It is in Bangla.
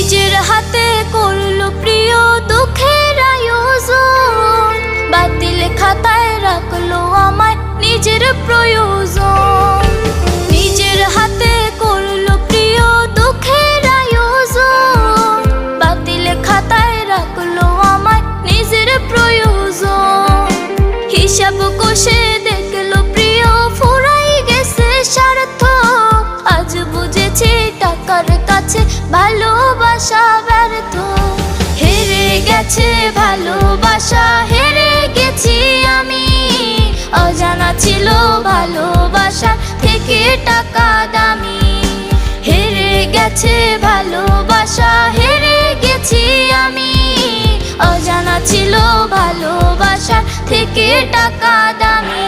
নিজের হাতে করলো প্রিয় দুঃখের আয়োজন, বাতিল খাতায় রাখলো আমায় নিজের প্রয়োজন। নিজের হাতে করলো প্রিয় দুঃখের আয়োজন, বাতিল খাতায় রাখলো আমায় নিজের প্রয়োজন। হিসাব কষে দেখলো প্রিয় ফুরাই গেছে স্বার্থ, আজ বুঝেছি টাকার কাছে ভালোবাসা ব্যর্থ। হেরে গেছে ভালোবাসা, হেরে গেছি আমি, অজানা ছিল ভালোবাসা থেকে টাকা দামি। হেরে গেছে ভালোবাসা, হেরে গেছি আমি, অজানা ছিল ভালোবাসা থেকে টাকা দামি।